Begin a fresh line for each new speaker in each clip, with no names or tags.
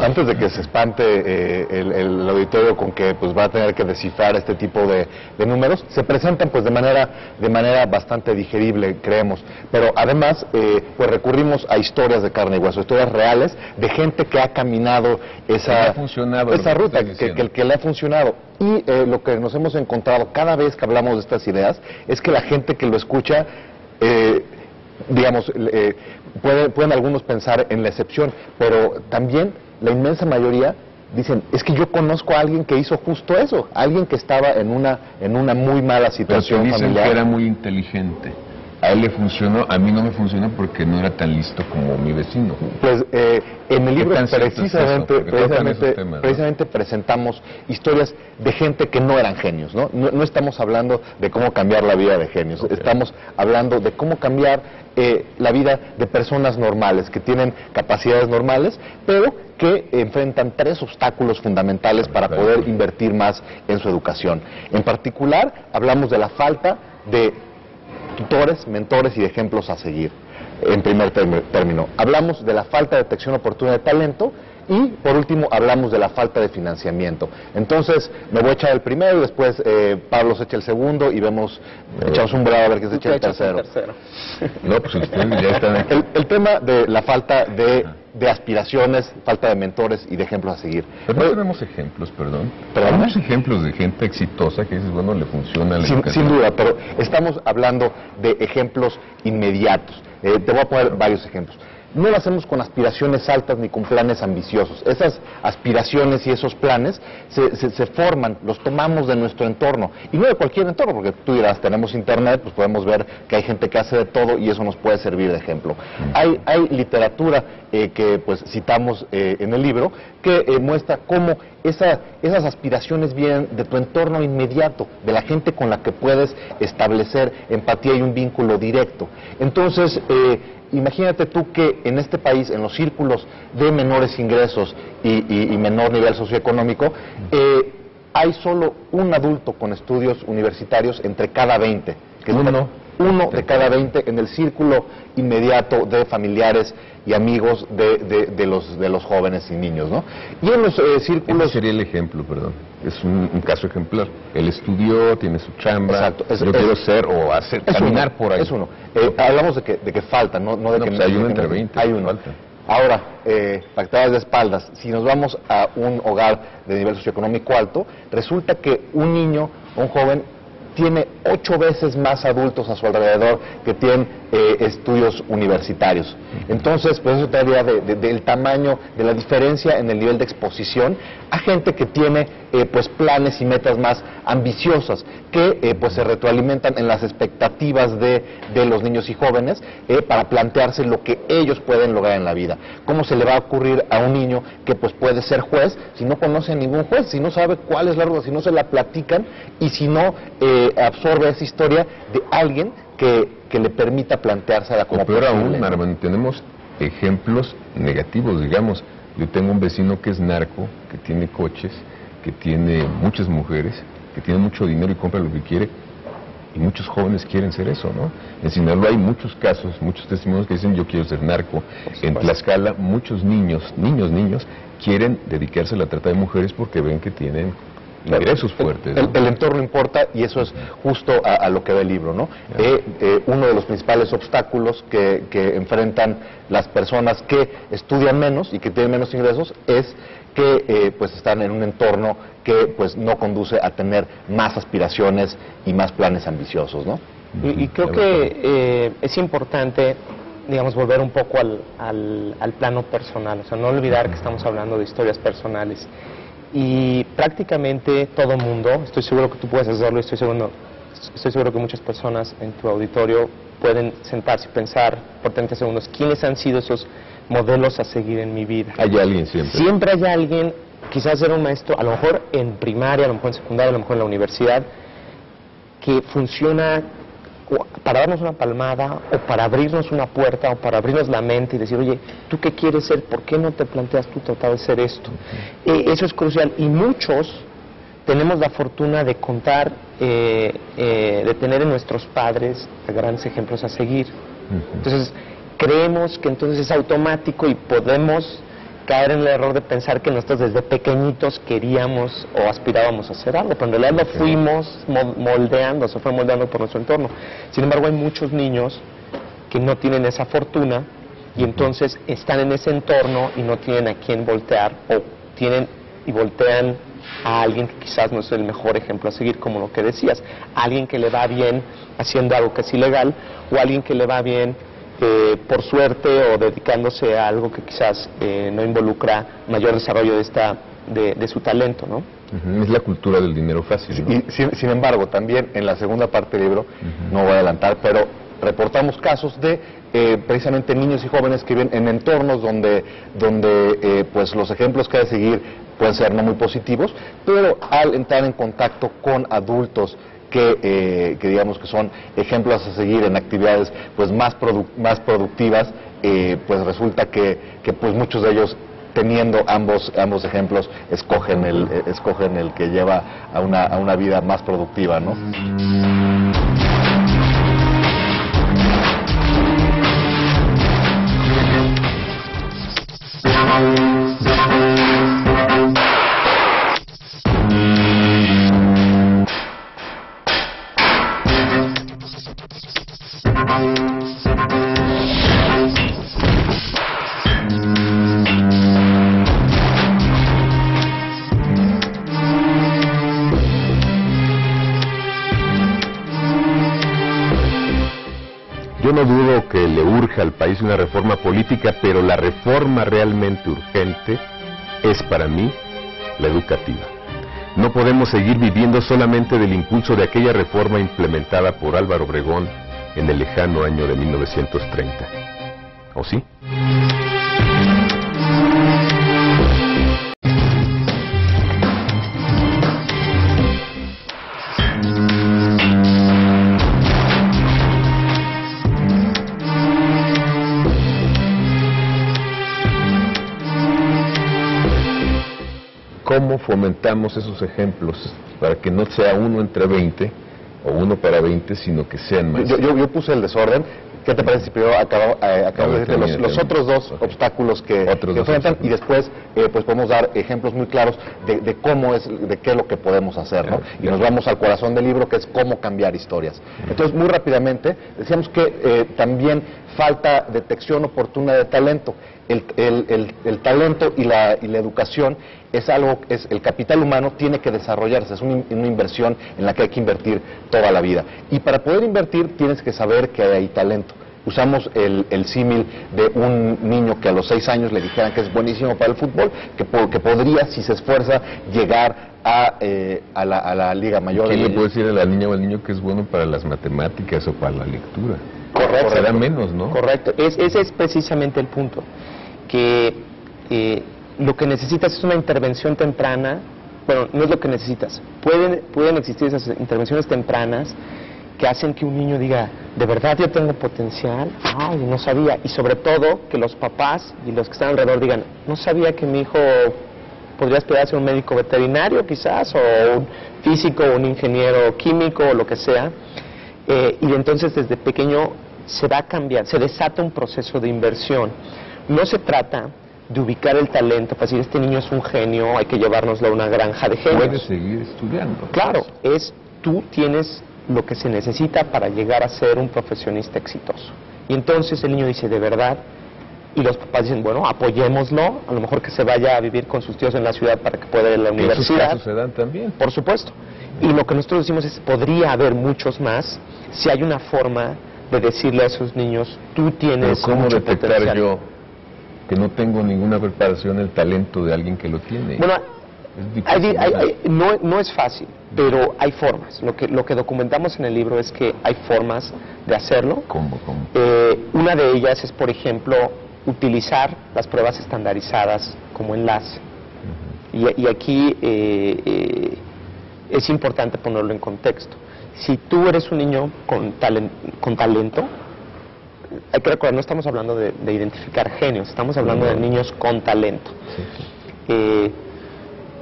Antes de que se espante el auditorio con que pues va a tener que descifrar este tipo de números, se presentan pues de manera bastante digerible, creemos. Pero además pues recurrimos a historias de carne y hueso, historias reales de gente que ha caminado esa ruta, que le ha funcionado. Y lo que nos hemos encontrado cada vez que hablamos de estas ideas es que la gente que lo escucha, pueden algunos pensar en la excepción, pero también la inmensa mayoría dicen, es que yo conozco a alguien que hizo justo eso, alguien que estaba en una muy mala situación familiar.
Que era muy inteligente. A él le funcionó, a mí no me funcionó porque no era tan listo como mi vecino.
Pues en el libro precisamente presentamos historias de gente que no eran genios, ¿no? No estamos hablando de cómo cambiar la vida de genios, estamos hablando de cómo cambiar la vida de personas normales, que tienen capacidades normales, pero que enfrentan 3 obstáculos fundamentales para poder invertir más en su educación. En particular, hablamos de la falta de tutores, mentores y de ejemplos a seguir, en primer término. Hablamos de la falta de detección oportuna de talento y, por último, hablamos de la falta de financiamiento. Entonces, me voy a echar el primero y después Pablo se echa el segundo y echamos un volado a ver qué se echa el tercero.
No, pues ustedes ya están aquí.
El tema de la falta de aspiraciones, falta de mentores y de ejemplos a seguir.
Pero no tenemos ejemplos, perdón. Tenemos ejemplos de gente exitosa que dices, bueno, le funciona la educación.
Sin duda, pero estamos hablando de ejemplos inmediatos. Te voy a poner varios ejemplos. No lo hacemos con aspiraciones altas ni con planes ambiciosos. Esas aspiraciones y esos planes se forman, los tomamos de nuestro entorno. Y no de cualquier entorno, porque tú dirás, tenemos internet, pues podemos ver que hay gente que hace de todo y eso nos puede servir de ejemplo. Hay literatura que pues citamos en el libro que muestra cómo esas aspiraciones vienen de tu entorno inmediato, de la gente con la que puedes establecer empatía y un vínculo directo. Entonces, imagínate tú que en este país, en los círculos de menores ingresos y menor nivel socioeconómico, hay solo un adulto con estudios universitarios entre cada 20. Que es uno de cada 20 en el círculo inmediato de familiares y amigos de los jóvenes y niños, ¿no? Y en los círculos...
Ese sería el ejemplo, perdón. Es un caso ejemplar. Él estudió, tiene su chamba.
Exacto.
Yo quiero ser o hacer, caminar por ahí.
Es uno. Hablamos de que falta, no de que...
Pues hay uno entre 20.
Hay uno.
Falta.
Ahora, pactadas de espaldas, si nos vamos a un hogar de nivel socioeconómico alto, resulta que un niño, un joven, tiene 8 veces más adultos a su alrededor que tienen estudios universitarios. Entonces, pues eso te habla del tamaño, de la diferencia en el nivel de exposición a gente que tiene pues planes y metas más ambiciosas, que pues se retroalimentan en las expectativas de los niños y jóvenes para plantearse lo que ellos pueden lograr en la vida. ¿Cómo se le va a ocurrir a un niño que pues puede ser juez si no conoce a ningún juez, si no sabe cuál es la ruta, si no se la platican y si no absorbe esa historia de alguien que le permita plantearse como
peor aún, Armando, tenemos ejemplos negativos, digamos. Yo tengo un vecino que es narco, que tiene coches, que tiene muchas mujeres, que tiene mucho dinero y compra lo que quiere, y muchos jóvenes quieren ser eso, ¿no? En Sinaloa hay muchos casos, muchos testimonios que dicen yo quiero ser narco. En Tlaxcala muchos niños quieren dedicarse a la trata de mujeres porque ven que tienen ingresos fuertes, ¿no?
El entorno importa y eso es justo a lo que va el libro, ¿no? Uno de los principales obstáculos que enfrentan las personas que estudian menos y que tienen menos ingresos es que pues están en un entorno que pues no conduce a tener más aspiraciones y más planes ambiciosos, ¿no?
Y creo que es importante, digamos, volver un poco al plano personal, o sea, no olvidar que estamos hablando de historias personales. Y prácticamente todo mundo, estoy seguro que tú puedes hacerlo, estoy seguro que muchas personas en tu auditorio pueden sentarse y pensar por 30 segundos quiénes han sido esos modelos a seguir en mi vida.
Hay alguien siempre.
Siempre hay alguien, quizás era un maestro, a lo mejor en primaria, a lo mejor en secundaria, a lo mejor en la universidad, que funciona para darnos una palmada o para abrirnos una puerta o para abrirnos la mente y decir, oye, ¿tú qué quieres ser? ¿Por qué no te planteas tú tratar de ser esto? Eso es crucial y muchos tenemos la fortuna de contar, de tener en nuestros padres grandes ejemplos a seguir. Entonces, creemos que entonces es automático y podemos caer en el error de pensar que nosotros desde pequeñitos queríamos o aspirábamos a hacer algo, pero en realidad lo fuimos moldeando, se fue moldeando por nuestro entorno. Sin embargo, hay muchos niños que no tienen esa fortuna y entonces están en ese entorno y no tienen a quién voltear, o tienen y voltean a alguien que quizás no es el mejor ejemplo a seguir, como lo que decías, a alguien que le va bien haciendo algo que es ilegal, o a alguien que le va bien por suerte o dedicándose a algo que quizás no involucra mayor desarrollo de su talento, ¿no?
Es la cultura del dinero fácil, ¿no?
Y sin embargo, también en la segunda parte del libro, no voy a adelantar, pero reportamos casos de precisamente niños y jóvenes que viven en entornos donde pues los ejemplos que hay de seguir pueden ser no muy positivos, pero al entrar en contacto con adultos que digamos que son ejemplos a seguir en actividades pues más productivas, pues resulta que pues muchos de ellos, teniendo ambos ejemplos, escogen el que lleva a una vida más productiva, ¿no?
Yo no dudo que le urja al país una reforma política, pero la reforma realmente urgente es para mí la educativa. No podemos seguir viviendo solamente del impulso de aquella reforma implementada por Álvaro Obregón en el lejano año de 1930. ¿O sí? ¿Cómo fomentamos esos ejemplos para que no sea uno entre 20 o uno para 20, sino que sean más?
Yo puse el desorden. ¿Qué te parece si primero acabo de decir los otros dos obstáculos que enfrentan y después pues podemos dar ejemplos muy claros de cómo es, de qué es lo que podemos hacer, ¿no? Y nos vamos al corazón del libro, que es cómo cambiar historias. Entonces, muy rápidamente, decíamos que también falta detección oportuna de talento. El talento y la educación es el capital humano tiene que desarrollarse, es una inversión en la que hay que invertir toda la vida. Y para poder invertir tienes que saber que hay talento. Usamos el símil de un niño que a los 6 años le dijeran que es buenísimo para el fútbol, que podría, si se esfuerza, llegar a la liga mayor.
¿Quién le puede decir a la niña o al niño que es bueno para las matemáticas o para la lectura?
Correcto.
Será menos, ¿no?
Correcto. Ese es precisamente el punto. Que lo que necesitas es una intervención temprana. Bueno, no es lo que necesitas. Pueden existir esas intervenciones tempranas que hacen que un niño diga, ¿de verdad yo tengo potencial? Ay, no sabía. Y sobre todo, que los papás y los que están alrededor digan, no sabía que mi hijo podría aspirar a ser un médico veterinario quizás, o un físico, o un ingeniero químico, o lo que sea. Y entonces desde pequeño se va a cambiar, se desata un proceso de inversión. No se trata de ubicar el talento, para decir, este niño es un genio, hay que llevárnoslo a una granja de genios.
Puedes seguir estudiando.
Claro, tú tienes lo que se necesita para llegar a ser un profesionista exitoso. Y entonces el niño dice, ¿de verdad? Y los papás dicen, bueno, apoyémoslo, a lo mejor que se vaya a vivir con sus tíos en la ciudad para que pueda ir a la universidad.
Esos casos se dan también.
Por supuesto. Y lo que nosotros decimos es, podría haber muchos más si hay una forma de decirle a esos niños, tú tienes
Pero ¿cómo
mucho
detectar
potencial?
yo que no tengo ninguna preparación el talento de alguien que lo tiene?
Bueno,
es difícil.
no es fácil, pero hay formas. Lo que documentamos en el libro es que hay formas de hacerlo.
¿Cómo?
Una de ellas es, por ejemplo, utilizar las pruebas estandarizadas como enlace. Y aquí es importante ponerlo en contexto. Si tú eres un niño con talento, hay que recordar, no estamos hablando de identificar genios, estamos hablando de niños con talento.
Sí.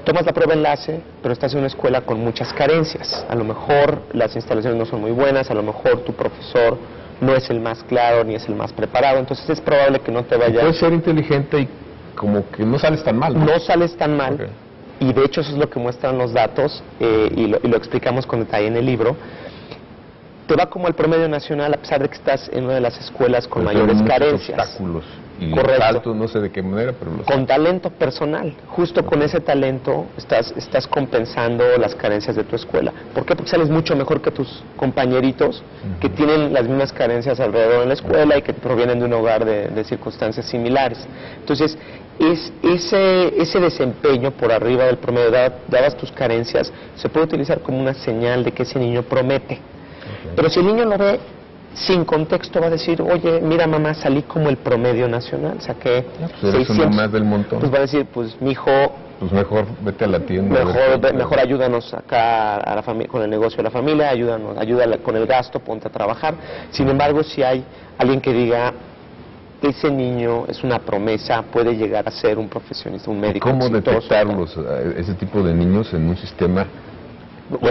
Tomas la prueba enlace, pero estás en una escuela con muchas carencias. A lo mejor las instalaciones no son muy buenas, a lo mejor tu profesor no es el más claro ni es el más preparado, entonces es probable que no te vaya...
Puedes ser inteligente y como que no sales tan mal, ¿no?
No sales tan mal.
Okay.
Y de hecho eso es lo que muestran los datos, y lo explicamos con detalle en el libro. Te va como el promedio nacional, a pesar de que estás en una de las escuelas con
Pero
mayores
muchos
carencias.
obstáculos. Y
Correcto.
saltos, no sé de qué manera, pero los
Con talento personal. Justo con ese talento estás compensando las carencias de tu escuela. ¿Por qué? Porque sales mucho mejor que tus compañeritos que tienen las mismas carencias alrededor en la escuela y que provienen de un hogar de circunstancias similares. Entonces, ese desempeño por arriba del promedio, dadas tus carencias, se puede utilizar como una señal de que ese niño promete. Okay. Pero si el niño lo ve sin contexto, va a decir, oye, mira mamá, salí como el promedio nacional, saqué
pues 600, más del montón.
Pues va a decir, pues mi hijo,
pues mejor vete a la tienda.
Mejor ayúdanos acá a la familia, con el negocio de la familia, ayúdala con el gasto, ponte a trabajar. Sin embargo, si hay alguien que diga, ese niño es una promesa, puede llegar a ser un profesionista, un médico
¿Cómo
exitoso,
detectarlos, ese tipo de niños en un sistema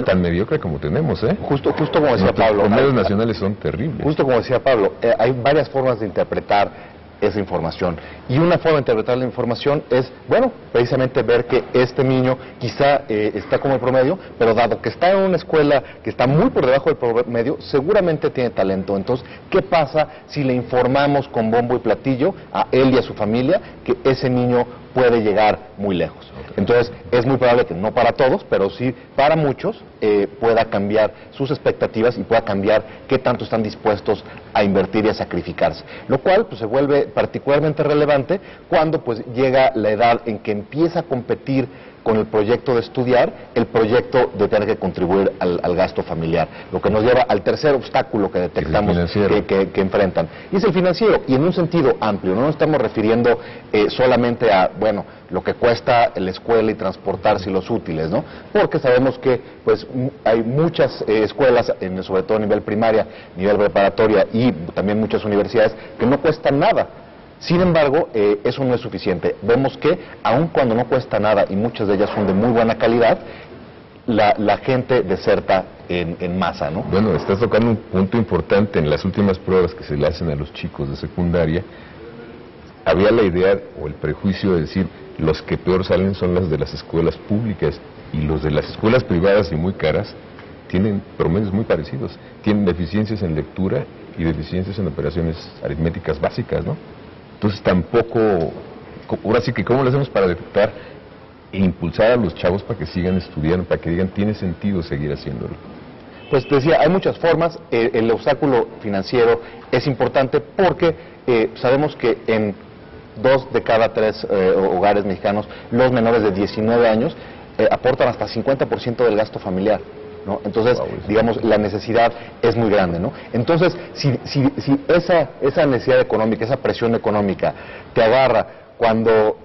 tan mediocre como tenemos,
Justo como decía Pablo.
Los medios nacionales son terribles.
Justo como decía Pablo, hay varias formas de interpretar esa información. Y una forma de interpretar la información es, bueno, precisamente ver que este niño quizá está como el promedio, pero dado que está en una escuela que está muy por debajo del promedio, seguramente tiene talento. Entonces, ¿qué pasa si le informamos con bombo y platillo a él y a su familia que ese niño puede llegar muy lejos? Entonces, es muy probable que no para todos, pero sí para muchos pueda cambiar sus expectativas y pueda cambiar qué tanto están dispuestos a invertir y a sacrificarse. Lo cual pues, se vuelve particularmente relevante cuando pues, llega la edad en que empieza a competir con el proyecto de estudiar, el proyecto de tener que contribuir al gasto familiar, lo que nos lleva al tercer obstáculo que detectamos que enfrentan. Y es el financiero, y en un sentido amplio, no nos estamos refiriendo solamente a, bueno, lo que cuesta la escuela y transportarse y los útiles, ¿no? Porque sabemos que pues hay muchas escuelas, sobre todo a nivel primaria, nivel preparatoria y también muchas universidades, que no cuestan nada. Sin embargo, eso no es suficiente. Vemos que, aun cuando no cuesta nada y muchas de ellas son de muy buena calidad, la gente deserta en masa, ¿no?
Bueno, estás tocando un punto importante. En las últimas pruebas que se le hacen a los chicos de secundaria, había la idea o el prejuicio de decir, los que peor salen son las de las escuelas públicas, y los de las escuelas privadas y muy caras tienen promedios muy parecidos. Tienen deficiencias en lectura y deficiencias en operaciones aritméticas básicas, ¿no? Entonces tampoco, ahora sí que ¿cómo lo hacemos para detectar e impulsar a los chavos para que sigan estudiando, para que digan, tiene sentido seguir haciéndolo?
Pues te decía, hay muchas formas. El obstáculo financiero es importante porque sabemos que en 2 de cada 3 hogares mexicanos, los menores de 19 años aportan hasta 50% del gasto familiar, ¿no? Entonces, digamos, la necesidad es muy grande, ¿no? Entonces, si esa necesidad económica, esa presión económica te agarra cuando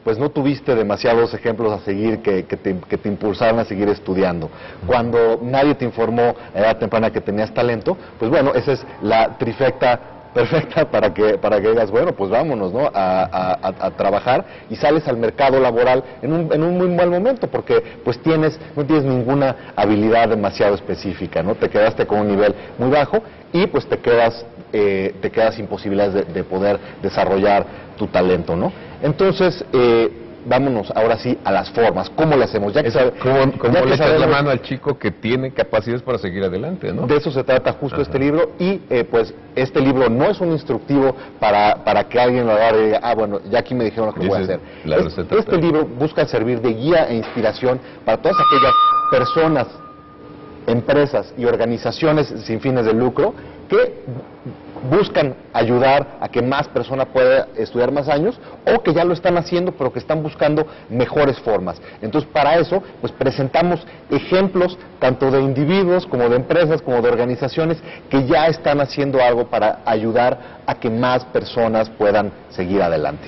pues no tuviste demasiados ejemplos a seguir que te impulsaran a seguir estudiando, cuando nadie te informó a edad temprana que tenías talento, pues bueno, esa es la trifecta perfecta para que digas, bueno, pues vámonos, ¿no? a trabajar, y sales al mercado laboral en un muy mal momento, porque pues no tienes ninguna habilidad demasiado específica, ¿no? Te quedaste con un nivel muy bajo y pues te quedas sin posibilidades de poder desarrollar tu talento, ¿no? Entonces, vámonos ahora sí a las formas. ¿Cómo le hacemos?
¿Cómo le echas la mano al chico que tiene capacidades para seguir adelante, ¿no?
De eso se trata justo este libro, y pues este libro no es un instructivo para que alguien lo agarre y diga, bueno, ya aquí me dijeron lo que voy a hacer. Este libro busca servir de guía e inspiración para todas aquellas personas, empresas y organizaciones sin fines de lucro que buscan ayudar a que más personas puedan estudiar más años, o que ya lo están haciendo pero que están buscando mejores formas. Entonces, para eso pues presentamos ejemplos tanto de individuos como de empresas como de organizaciones que ya están haciendo algo para ayudar a que más personas puedan seguir adelante.